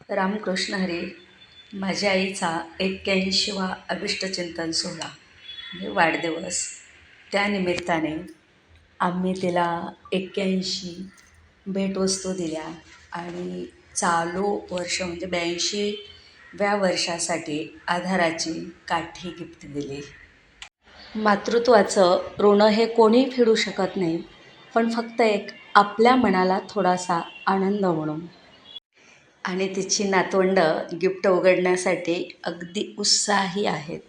रामकृष्ण हरी. माझ्या आईचा 81वा अभिष्टचिंतन सोहळा म्हणजे वाढदिवस. त्यानिमित्ताने आम्ही तिला 81 भेटवस्तू दिल्या आणि चालू वर्ष म्हणजे 82व्या वर्षासाठी आधाराची काठी गिफ्ट दिली. मातृत्वाचं ऋण हे कोणी फेडू शकत नाही, पण फक्त एक आपल्या मनाला थोडासा आनंद म्हणून. आणि तिची नातवंड गिफ्ट उघडण्यासाठी अगदी उत्साही आहेत.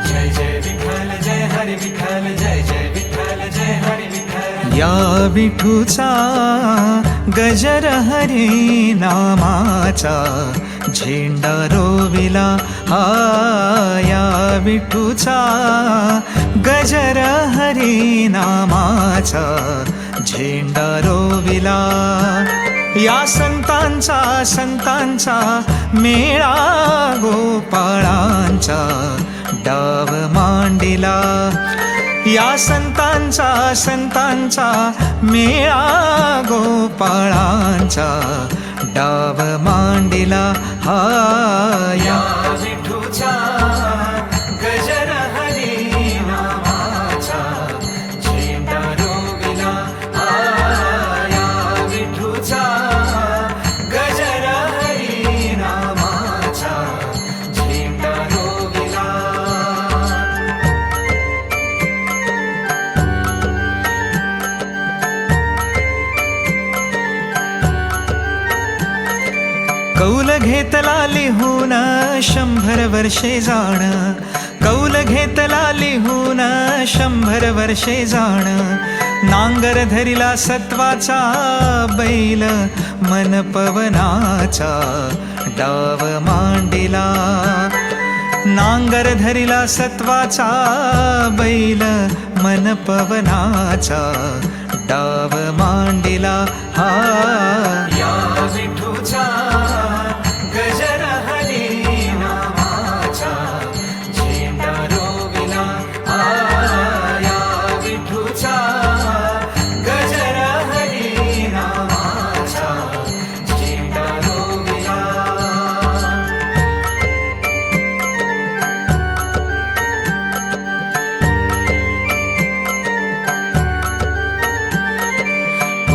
जय जय विठ्ठल जय हरी विठ्ठल जय जय विठ्ठल जय हरी विठ्ठल. या विठूचा गजर हरी नामाचा झेंडा रोविला. या विठूचा गजर हरी नामाचा झेंडा रोविला. या संतांचा मेळा गोपाळांचा डाव मांडिला. या संतांचा मेळा गोपाळांचा डाव मांडिला. या विठूचा गजर हरी नामाचा झेंडा रोविला. या विठूचा गजर हरी नामाचा झेंडा रोविला. कौल घेतला लिहून 100 वर्षे जाण. कौल घेतला लिहून 100 वर्षे जाण. नांगर धरिला सत्वाचा बैल मन पवनाचा डाव मांडिला. नांगर धरिला सत्वाचा बैल मन पवनाचा डाव मांडिला. या विठूचा गजर हरी नामाचा झेंडा रोविला. या विठूचा गजर हरी नामाचा झेंडा रोविला.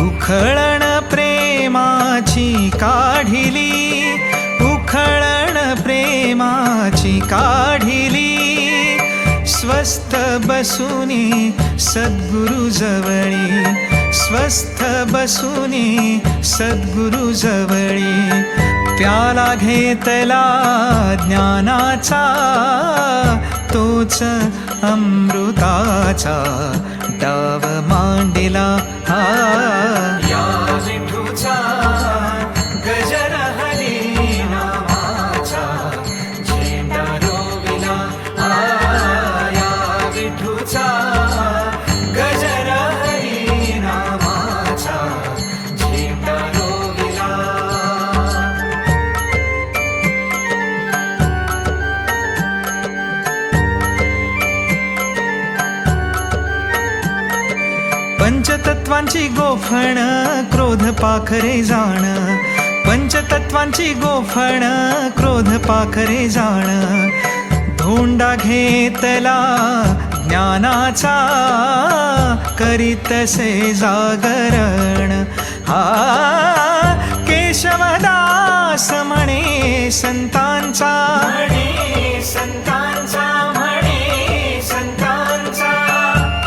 उखळण प्रेमाची काढिली. उखळण प्रेमाची काढिली. स्वस्थ बसुनी सद्गुरु जवळी. स्वस्थ बसुनी सद्गुरु जवळी. प्याला घेतला ज्ञानाचा तोच अमृताचा डाव मांडिला. या विठूचा गजर हरी नामाचा झेंडा रोविला. या विठूचा गजर हरी नामाचा झेंडा रोविला. पंचतत्वांची गोफण क्रोध पाखरे जाण. पंचतत्वांची गोफण क्रोध पाखरे जाण. धोंडा घेतला ज्ञानाचा करीतसे जागरण. केशवदास म्हणे संतांचा.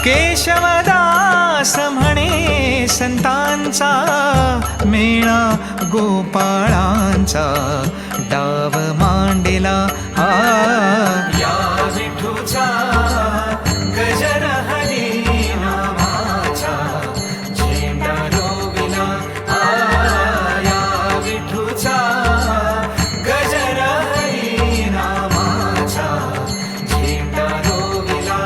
केशवदास म्हणे संतांचा मेळा गोपाळांचा डाव मांडिला. या विठूचा गजर हरी नामाचा झेंडा रोविला. या विठूचा गजर हरी नामाचा झेंडा रोविला.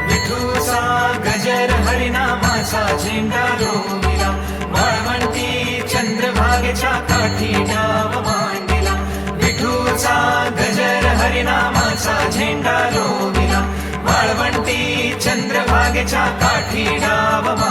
विठूचा गजर हरी नामाचा झेंडा रोविला. वाळवंटी चंद्रभागेच्या काठी डाव मांडिला. विठूचा गजर हरिनामाचा झेंडा रोविला. वाळवंटी चंद्र चंद्रभागेच्या काठी डाव